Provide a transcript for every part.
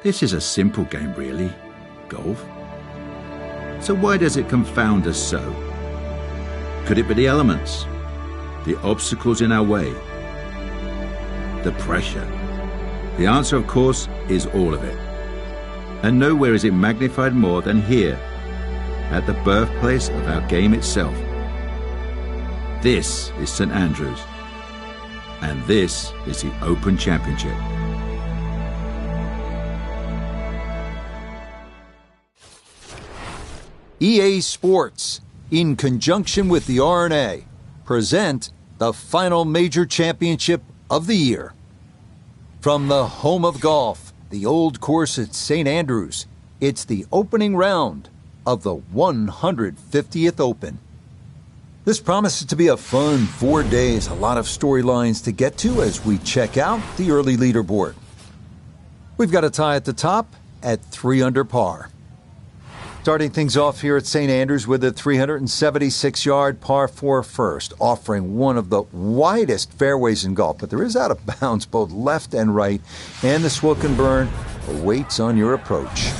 This is a simple game, really, golf. So why does it confound us so? Could it be the elements? The obstacles in our way? The pressure? The answer, of course, is all of it. And nowhere is it magnified more than here, at the birthplace of our game itself. This is St. Andrews, and this is the Open Championship. EA Sports, in conjunction with the R&A, present the final major championship of the year. From the home of golf, the old course at St. Andrews, it's the opening round of the 150th Open. This promises to be a fun 4 days, a lot of storylines to get to as we check out the early leaderboard. We've got a tie at the top at 3 under par. Starting things off here at St. Andrews with a 376-yard par 4 first, offering one of the widest fairways in golf, but there is out of bounds both left and right, and the Swilkenburn awaits on your approach.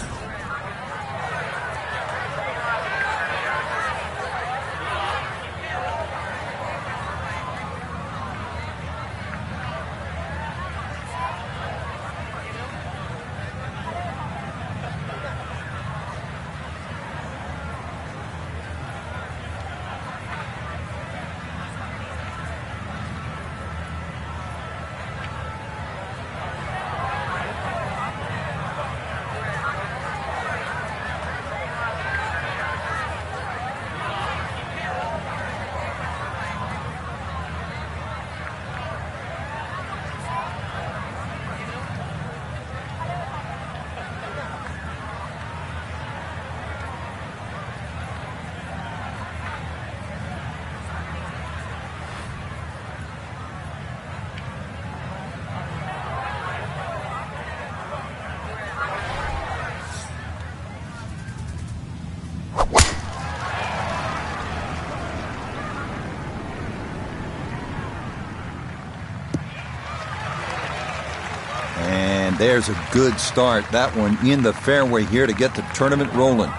There's a good start. That one in the fairway here to get the tournament rolling.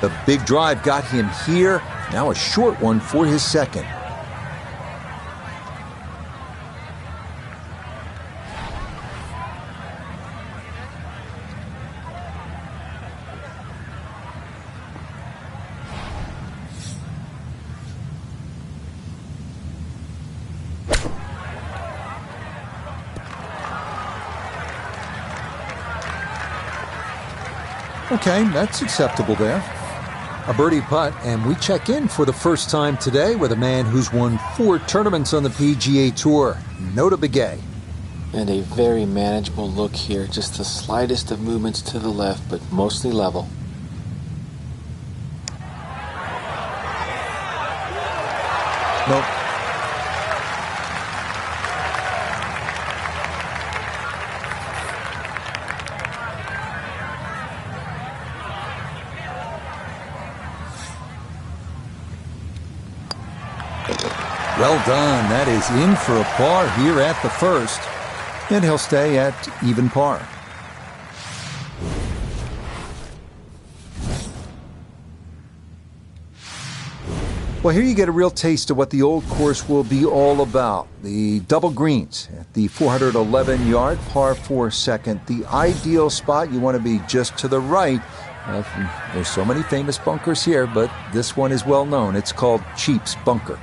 The big drive got him here. Now a short one for his second. Okay, that's acceptable there. A birdie putt, and we check in for the first time today with a man who's won 4 tournaments on the PGA Tour, Nota Begay. And a very manageable look here, just the slightest of movements to the left, but mostly level. Nope. Well done. That is in for a par here at the first. And he'll stay at even par. Well, here you get a real taste of what the old course will be all about. The double greens at the 411-yard par 4 second. The ideal spot, you want to be just to the right. There's so many famous bunkers here, but this one is well known. It's called Cheap's Bunker.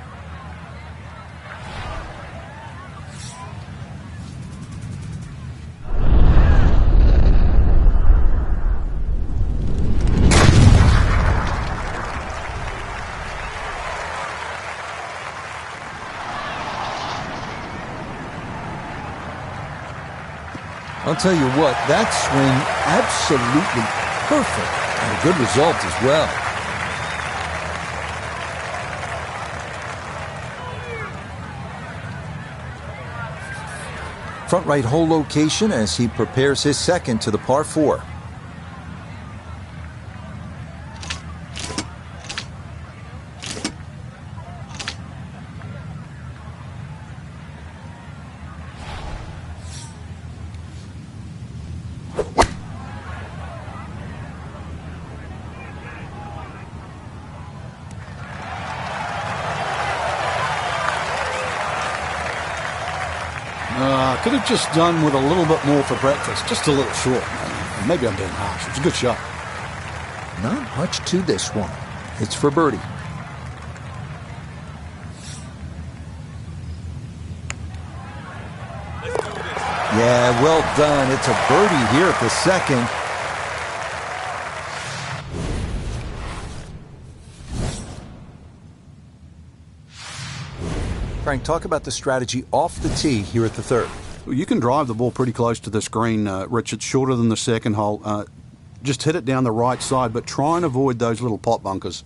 I'll tell you what, that swing absolutely perfect and a good result as well. Front right hole location as he prepares his second to the par 4. could have just done with a little bit more for breakfast. Just a little short. Maybe I'm being harsh. It was a good shot. Not much to this one. It's for birdie. Yeah, well done. It's a birdie here at the second. Frank, talk about the strategy off the tee here at the third. You can drive the ball pretty close to this green, Rich. It's shorter than the second hole. Just hit it down the right side, but try and avoid those little pot bunkers.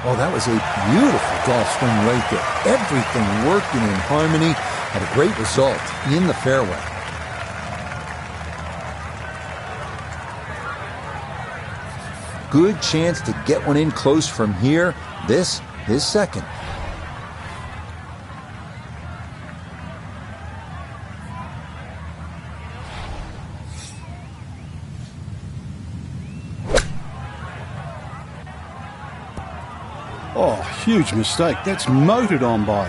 Oh, that was a beautiful golf swing right there. Everything working in harmony. Had a great result in the fairway. Good chance to get one in close from here. This, his second. Oh, huge mistake. That's motored on by.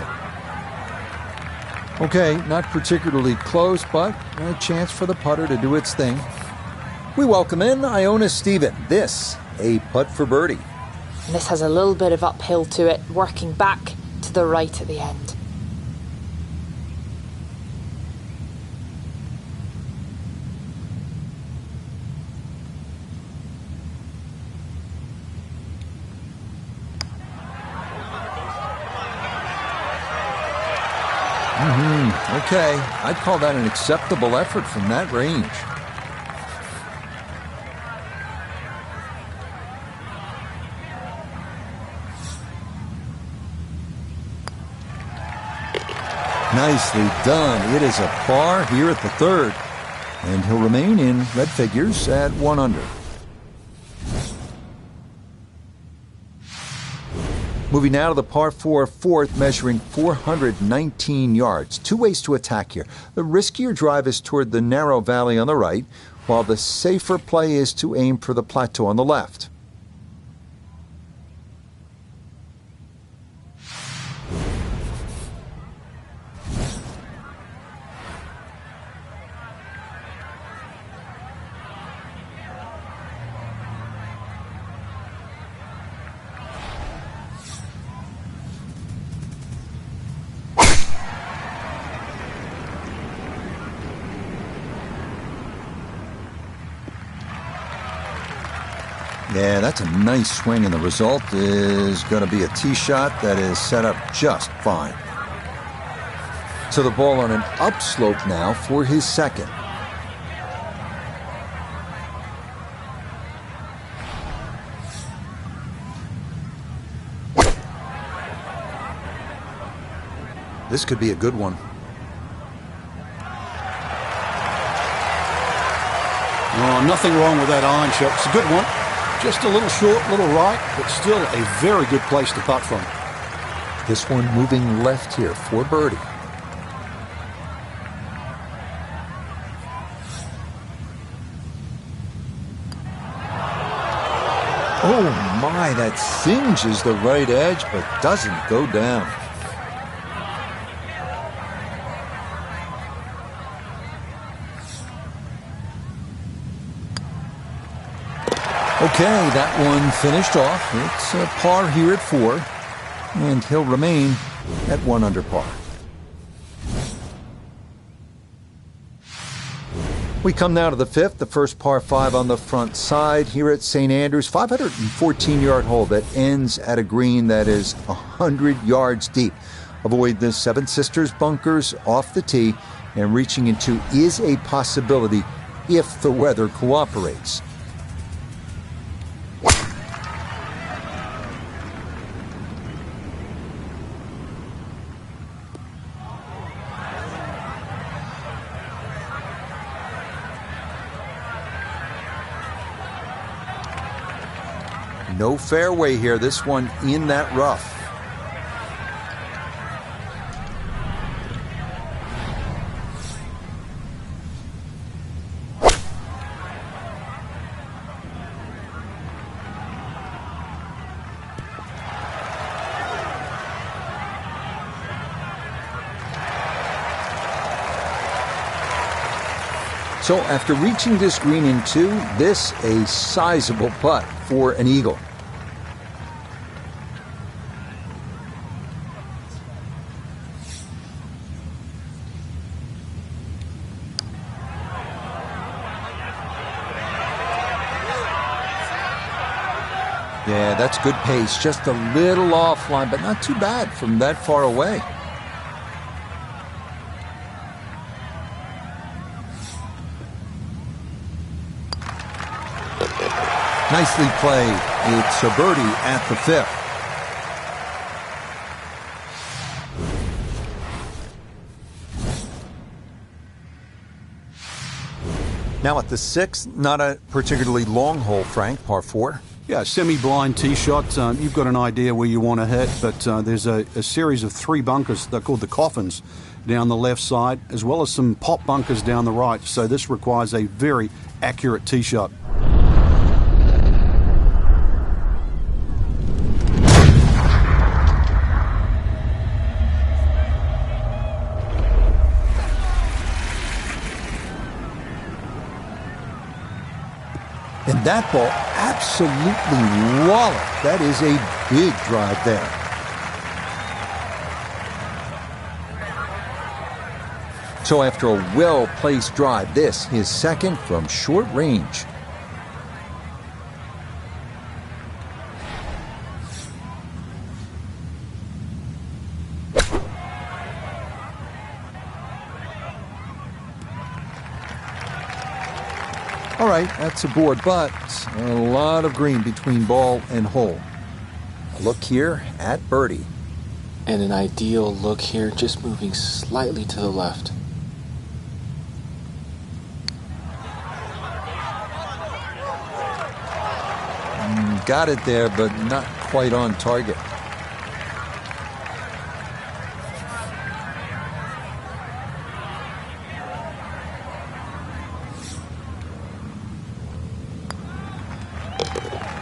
Okay, not particularly close, but a chance for the putter to do its thing. We welcome in Iona Stephen. This, a putt for birdie. And this has a little bit of uphill to it, working back to the right at the end. Okay, I'd call that an acceptable effort from that range. Nicely done. It is a par here at the third, and he'll remain in red figures at 1 under. Moving now to the par 4 fourth, measuring 419 yards. Two ways to attack here. The riskier drive is toward the narrow valley on the right, while the safer play is to aim for the plateau on the left. Yeah, that's a nice swing, and the result is going to be a tee shot that is set up just fine. So the ball on an upslope now for his second. This could be a good one. Oh, nothing wrong with that iron shot. It's a good one. Just a little short, little right, but still a very good place to putt from. This one moving left here for birdie. Oh my, that singes the right edge, but doesn't go down. Okay, that one finished off. It's a par here at 4, and he'll remain at 1 under par. We come now to the 5th, the first par 5 on the front side here at St. Andrews. 514-yard hole that ends at a green that is 100 yards deep. Avoid the Seven Sisters bunkers off the tee, and reaching into is a possibility if the weather cooperates. No fairway here, this one in that rough. So after reaching this green in 2, this a sizable putt for an eagle. Yeah, that's good pace. Just a little offline, but not too bad from that far away. Nicely played. It's a birdie at the 5th. Now at the 6th, not a particularly long hole, Frank, par 4. Yeah, semi-blind tee shot. You've got an idea where you want to hit, but there's a series of 3 bunkers. They're called the coffins down the left side, as well as some pop bunkers down the right. So this requires a very accurate tee shot. And that ball absolutely walloped. That is a big drive there. So after a well-placed drive, this his second from short range. All right, that's a board, but a lot of green between ball and hole. A look here at birdie. And an ideal look here, just moving slightly to the left. Got it there, but not quite on target.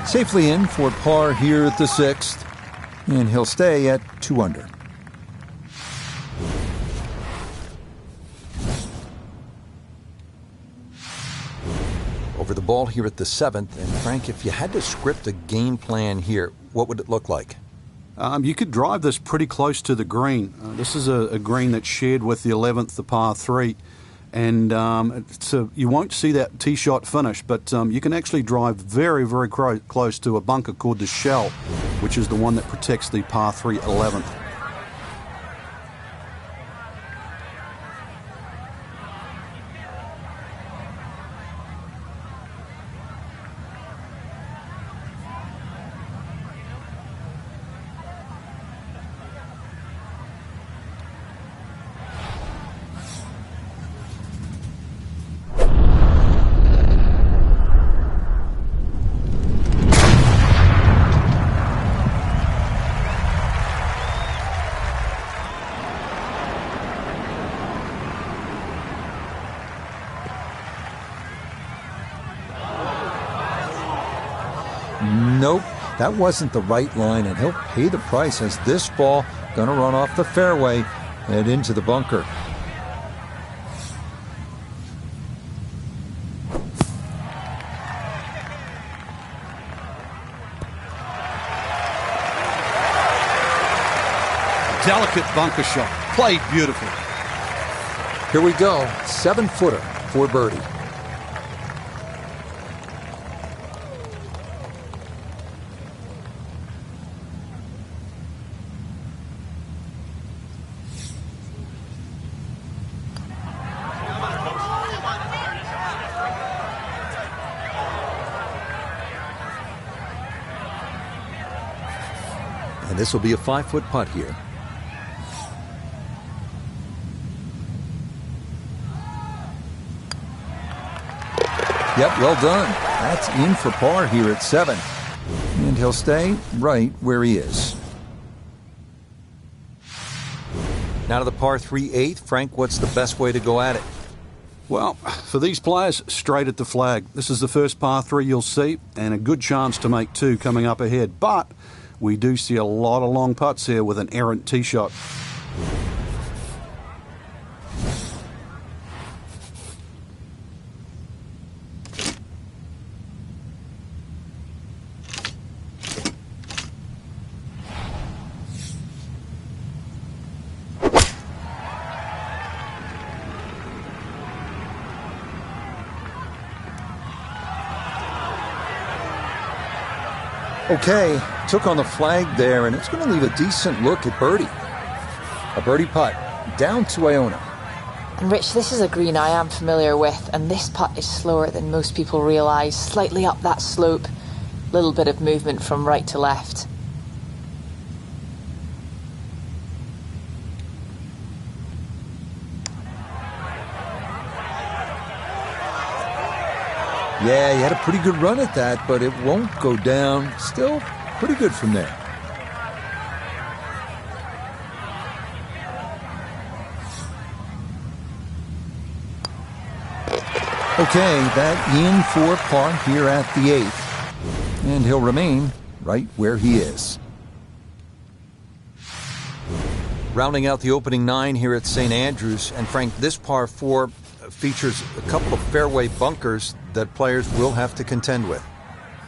Safely in for par here at the 6th, and he'll stay at 2 under. Over the ball here at the 7th, and Frank, if you had to script a game plan here, what would it look like? You could drive this pretty close to the green. This is a green that's shared with the 11th, the par 3. And so you won't see that tee shot finish, but you can actually drive very, very close to a bunker called the Shell, which is the one that protects the par 3 11th. Nope, that wasn't the right line, and he'll pay the price as this ball gonna run off the fairway and into the bunker. Delicate bunker shot, played beautifully. Here we go, 7-footer for birdie. And this will be a 5-foot putt here. Yep, well done. That's in for par here at 7. And he'll stay right where he is. Now to the par 3 8th. Frank, what's the best way to go at it? Well, for these players, straight at the flag. This is the first par 3 you'll see, and a good chance to make 2 coming up ahead. But we do see a lot of long putts here with an errant tee shot. Okay, took on the flag there, and it's going to leave a decent look at birdie. A birdie putt down to Iona. And Rich, this is a green I am familiar with, and this putt is slower than most people realise. Slightly up that slope, little bit of movement from right to left. Yeah, he had a pretty good run at that, but it won't go down. Still pretty good from there. Okay, that in for par here at the 8th. And he'll remain right where he is. Rounding out the opening 9 here at St. Andrews. And Frank, this par 4 features a couple of fairway bunkers that players will have to contend with.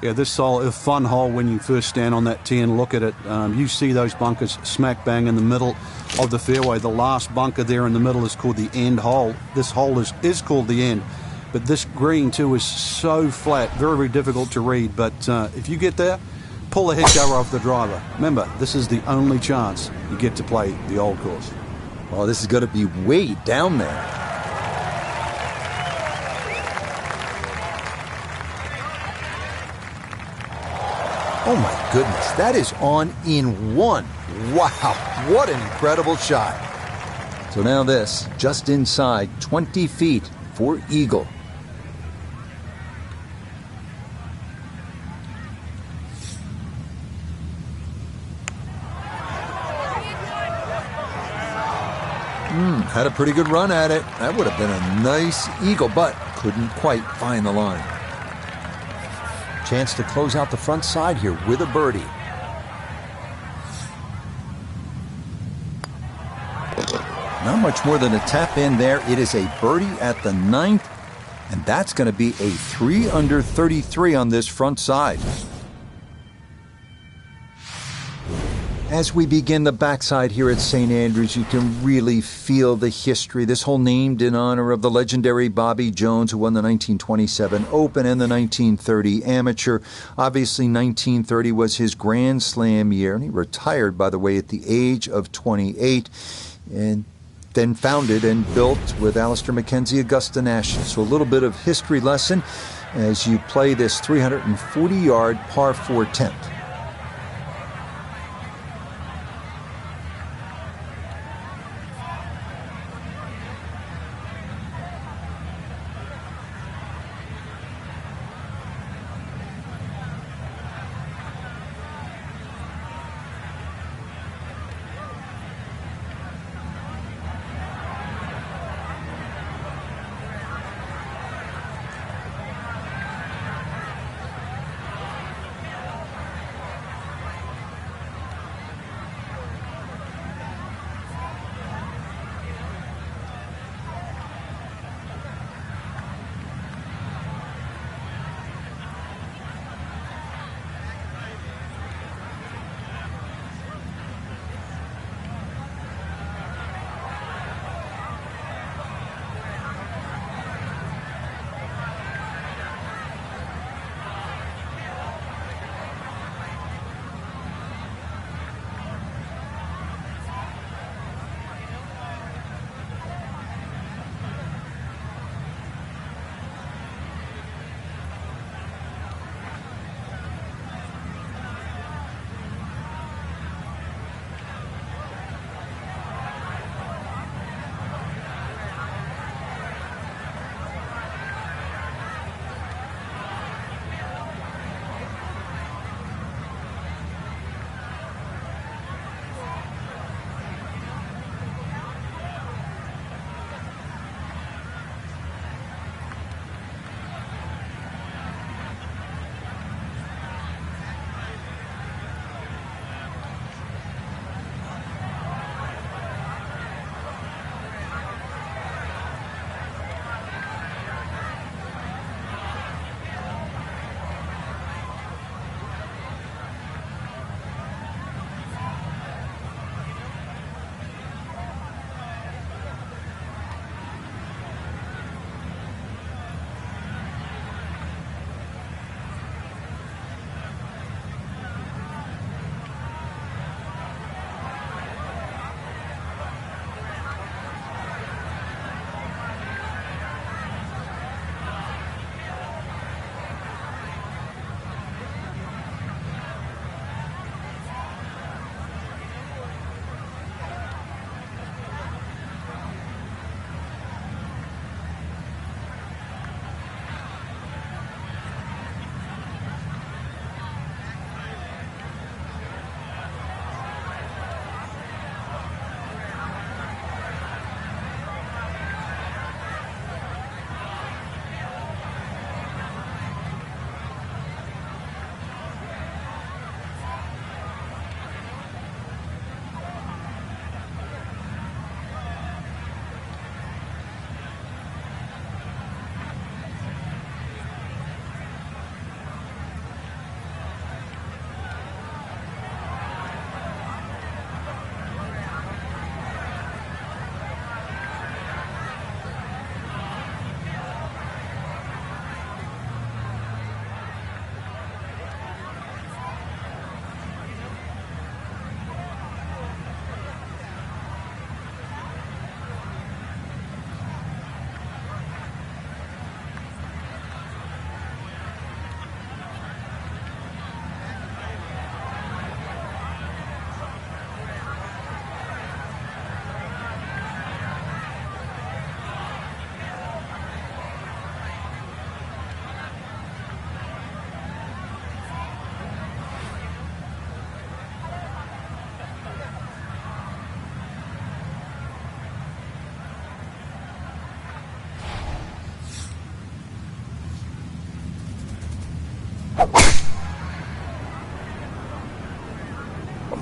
Yeah, this is a fun hole when you first stand on that tee and look at it. You see those bunkers smack bang in the middle of the fairway. The last bunker there in the middle is called the end hole. This hole is called the end. But this green, too, is so flat, very, very difficult to read. But if you get there, pull the head cover off the driver. Remember, this is the only chance you get to play the old course. Oh, this is going to be way down there. Oh my goodness, that is on in 1. Wow, what an incredible shot. So now this, just inside 20 feet for eagle. Had a pretty good run at it. That would have been a nice eagle, but couldn't quite find the line. Chance to close out the front side here with a birdie. Not much more than a tap in there. It is a birdie at the 9th, and that's going to be a 3 under 33 on this front side. As we begin the backside here at St. Andrews, you can really feel the history. This hole named in honor of the legendary Bobby Jones, who won the 1927 Open and the 1930 Amateur. Obviously, 1930 was his Grand Slam year, and he retired, by the way, at the age of 28, and then founded and built with Alistair McKenzie Augusta National. So a little bit of history lesson as you play this 340-yard par 4 10th.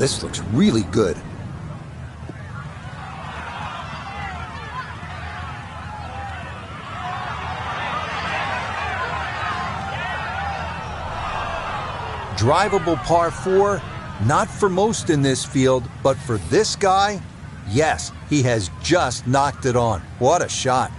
this looks really good. Drivable par 4, not for most in this field, but for this guy, yes, he has just knocked it on. What a shot.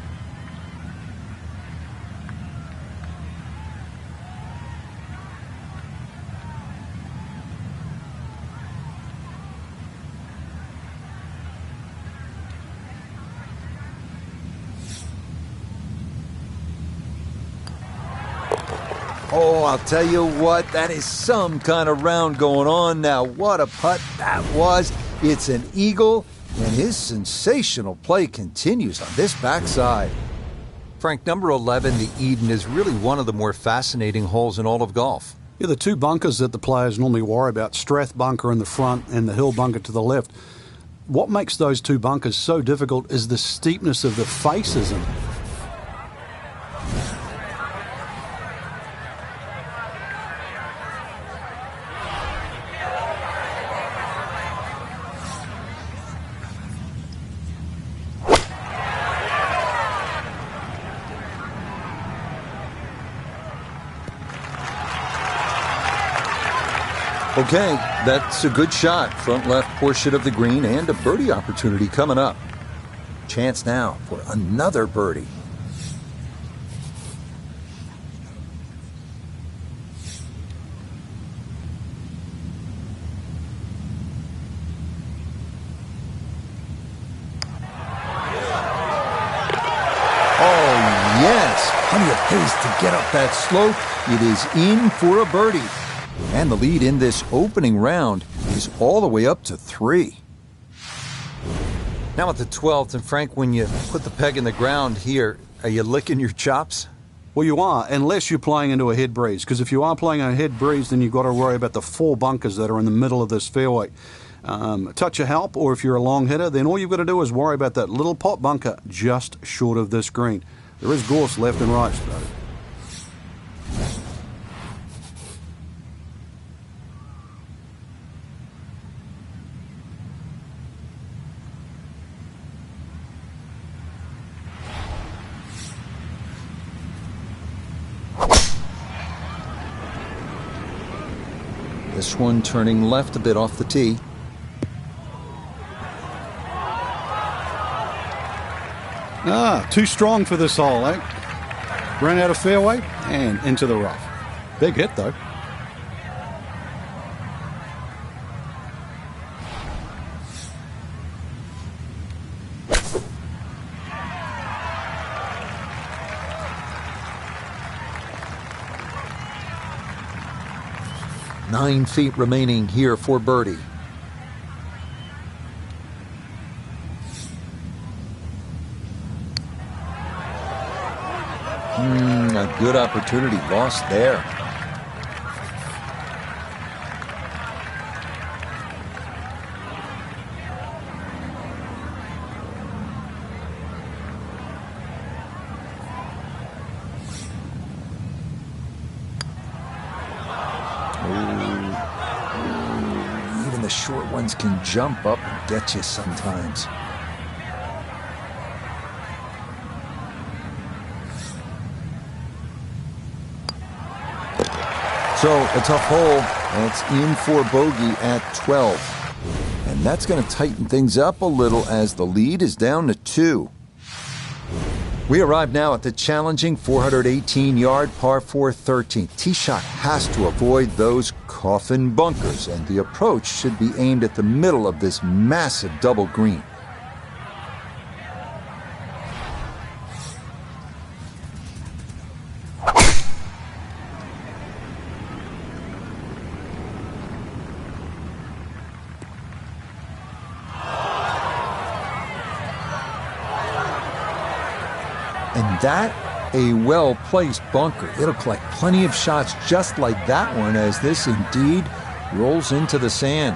Oh, I'll tell you what, that is some kind of round going on now. What a putt that was. It's an eagle, and his sensational play continues on this backside. Frank, number 11, the Eden, is really one of the more fascinating holes in all of golf. Yeah, the two bunkers that the players normally worry about, Strath bunker in the front and the hill bunker to the left. What makes those two bunkers so difficult is the steepness of the faces in them. Okay, that's a good shot. Front left portion of the green and a birdie opportunity coming up. Chance now for another birdie. Oh, yes. Plenty of pace to get up that slope. It is in for a birdie. And the lead in this opening round is all the way up to 3. Now at the 12th, and Frank, when you put the peg in the ground here, are you licking your chops? Well, you are, unless you're playing into a head breeze. Because if you are playing a head breeze, then you've got to worry about the 4 bunkers that are in the middle of this fairway. A touch of help, or if you're a long hitter, then all you've got to do is worry about that little pot bunker just short of this green. There is gorse left and right, buddy. This one turning left a bit off the tee. Too strong for this hole, eh? Ran out of fairway and into the rough. Big hit, though. Nine feet remaining here for birdie. A good opportunity lost there. Even the short ones can jump up and get you sometimes. So, a tough hole, and it's in for bogey at 12. And that's going to tighten things up a little as the lead is down to 2. We arrive now at the challenging 418-yard par 4 13th. Tee shot has to avoid those coffin bunkers, and the approach should be aimed at the middle of this massive double green. And that, a well-placed bunker. It'll collect plenty of shots just like that one as this indeed rolls into the sand.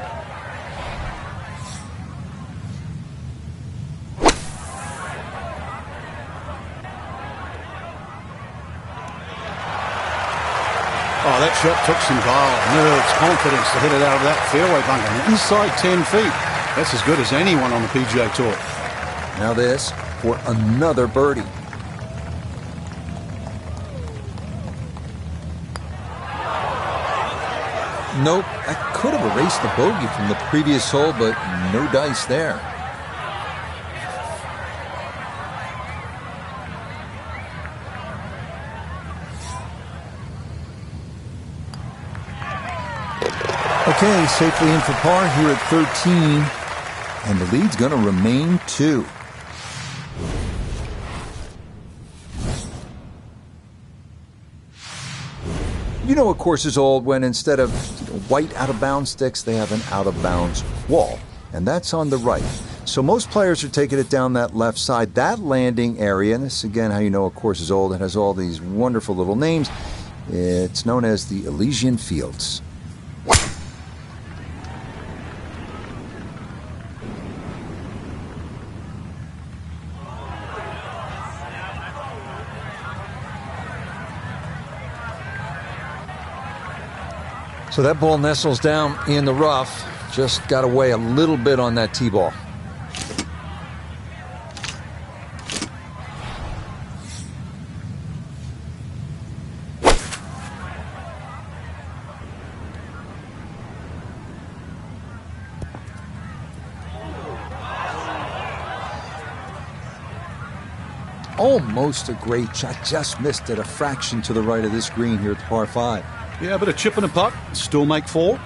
Oh, that shot took some nerves, confidence to hit it out of that fairway bunker. Inside 10 feet. That's as good as anyone on the PGA Tour. Now this for another birdie. Nope, I could have erased the bogey from the previous hole, but no dice there. Okay, safely in for par here at 13, and the lead's going to remain 2. You know a course is old when instead of white out-of-bounds sticks, they have an out-of-bounds wall, and that's on the right. So most players are taking it down that left side. That landing area, and this is again how you know a course is old, it has all these wonderful little names. It's known as the Evian Fields. So that ball nestles down in the rough. Just got to weigh a little bit on that tee ball. Almost a great shot. Just missed it a fraction to the right of this green here at the par 5. Yeah, a bit of chip and a putt. Still make 4.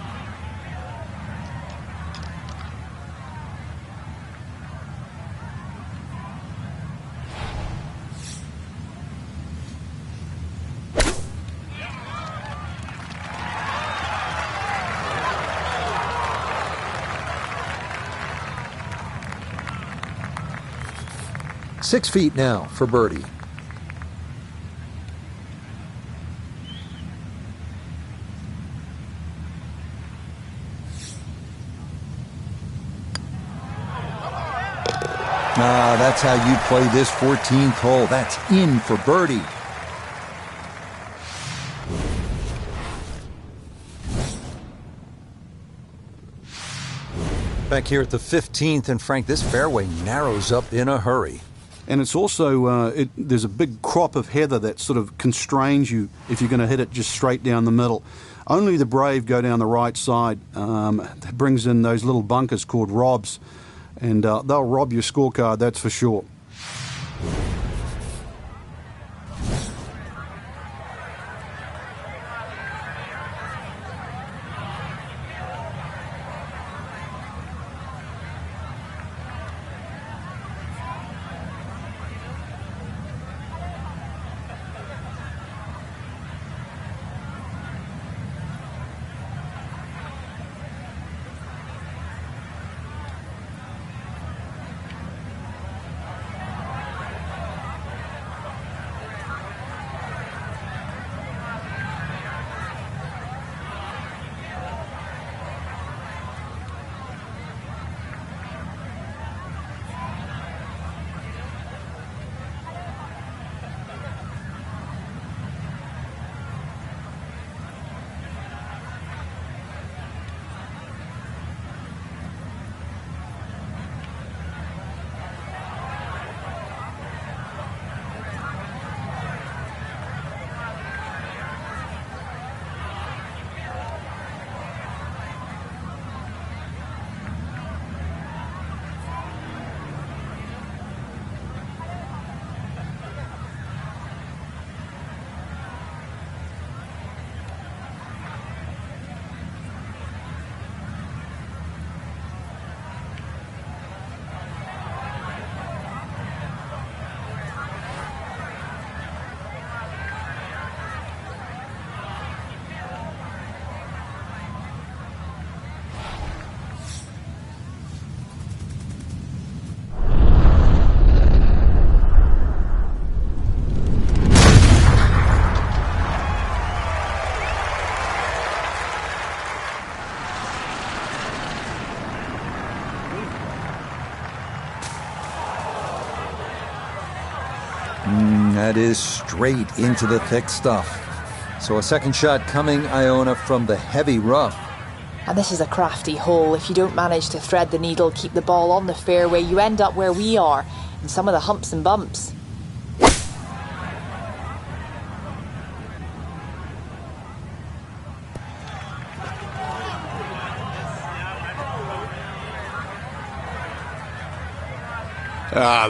Six feet now for birdie. That's how you play this 14th hole. That's in for birdie. Back here at the 15th, and Frank, this fairway narrows up in a hurry. And it's also, there's a big crop of heather that sort of constrains you if you're going to hit it just straight down the middle. Only the brave go down the right side. That brings in those little bunkers called robs. And they'll rob your scorecard, that's for sure. That is straight into the thick stuff. So a second shot coming, Iona, from the heavy rough. And this is a crafty hole. If you don't manage to thread the needle, keep the ball on the fairway, you end up where we are, in some of the humps and bumps.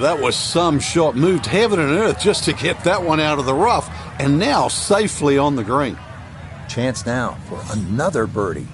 That was some shot. Moved heaven and earth just to get that one out of the rough, and now safely on the green. Chance now for another birdie.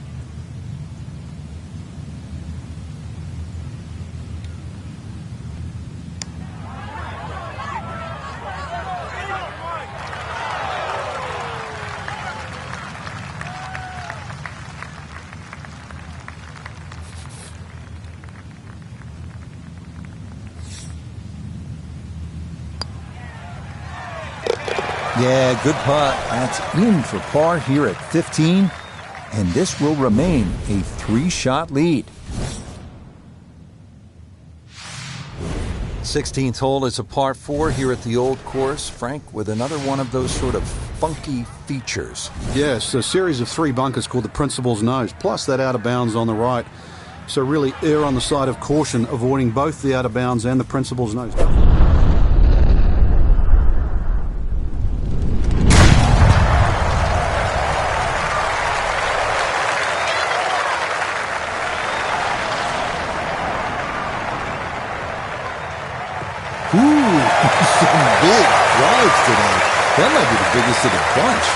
Yeah, good putt. That's in for par here at 15, and this will remain a 3-shot lead. 16th hole is a par 4 here at the old course, Frank, with another one of those sort of funky features. Yes, a series of 3 bunkers called the Principal's Nose, plus that out of bounds on the right. So really err on the side of caution, avoiding both the out of bounds and the Principal's Nose. Some big drives today. That might be the biggest of the bunch.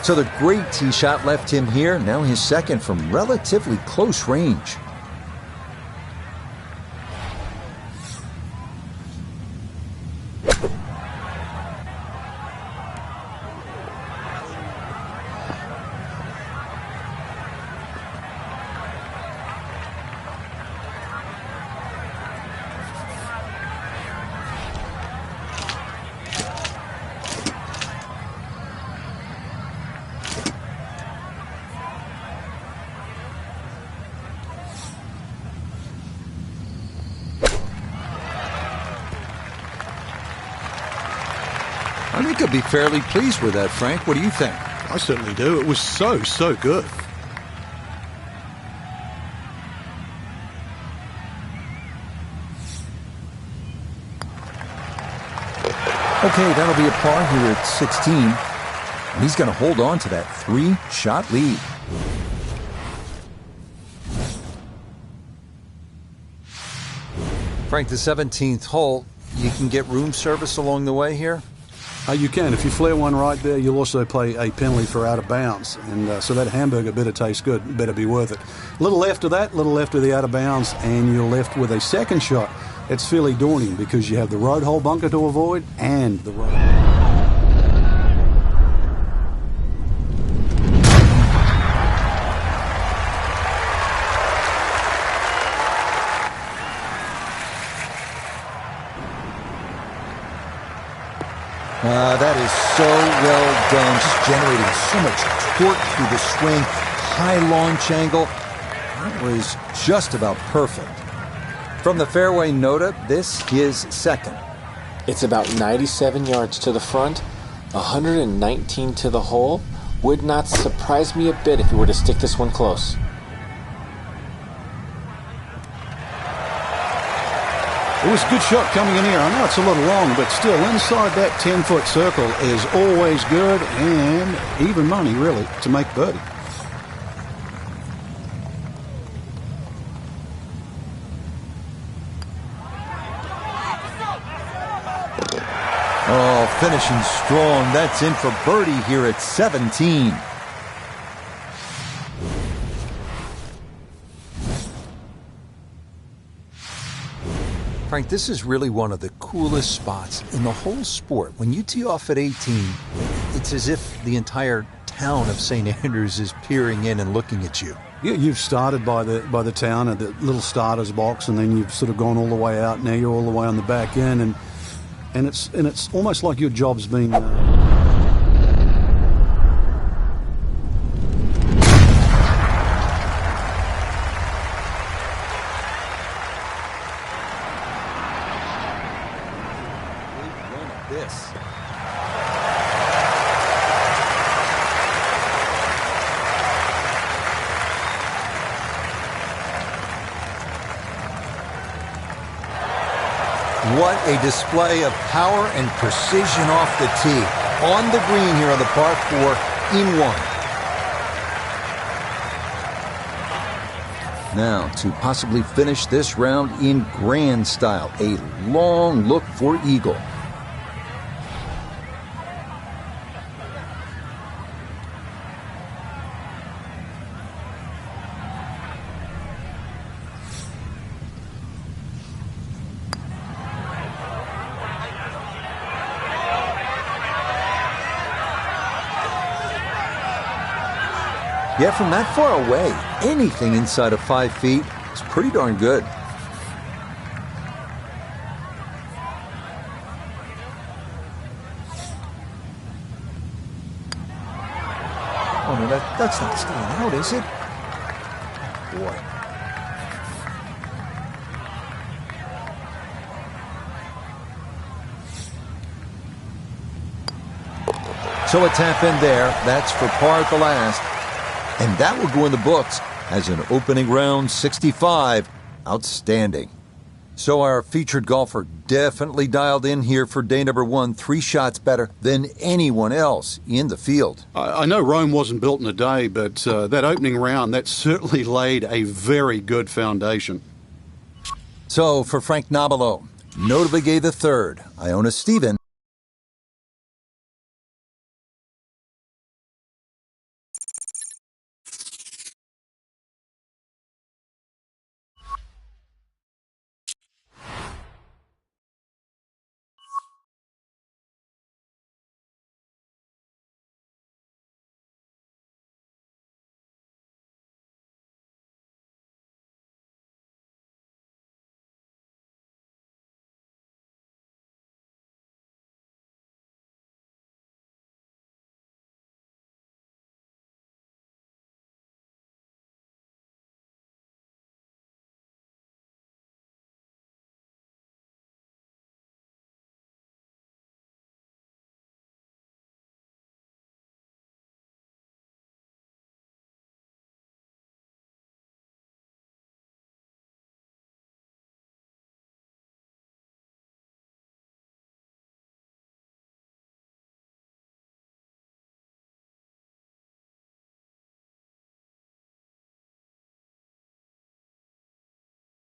So the great tee shot left him here. Now his second from relatively close range. I think I'd be fairly pleased with that, Frank. What do you think? I certainly do. It was so good. Okay, that'll be a par here at 16. And he's going to hold on to that 3-shot lead. Frank, the 17th hole, you can get room service along the way here? You can. If you flare one right there, you'll also pay a penalty for out of bounds. And so that hamburger better taste good, better be worth it. A little left of that, a little left of the out of bounds, and you're left with a second shot. It's fairly daunting because you have the road hole bunker to avoid and the road. That is so well done, just generating so much torque through the swing, high launch angle. That was just about perfect. From the fairway nota, this is second. It's about 97 yards to the front, 119 to the hole. Would not surprise me a bit if you were to stick this one close. It was a good shot coming in here. I know it's a little long, but still inside that 10-foot circle is always good and even money, really, to make birdie. Oh, finishing strong. That's in for birdie here at 17. Frank, this is really one of the coolest spots in the whole sport. When you tee off at 18, it's as if the entire town of St. Andrews is peering in and looking at you. Yeah, you've started by the town at the little starter's box, and then you've sort of gone all the way out. Now you're all the way on the back end, and it's almost like your job's been. this. What a display of power and precision off the tee. On the green here on the par 4 in 1. Now, to possibly finish this round in grand style, a long look for eagle. Yeah, from that far away, anything inside of 5 feet is pretty darn good. Oh, no, that's not staying out, is it? Boy. So a tap in there. That's for par at the last. And that will go in the books as an opening round 65. Outstanding. So our featured golfer definitely dialed in here for day number 1, 3 shots better than anyone else in the field. I know Rome wasn't built in a day, but that opening round, that certainly laid a very good foundation. So for Frank Nobilo, notably gave the third, Iona Stephen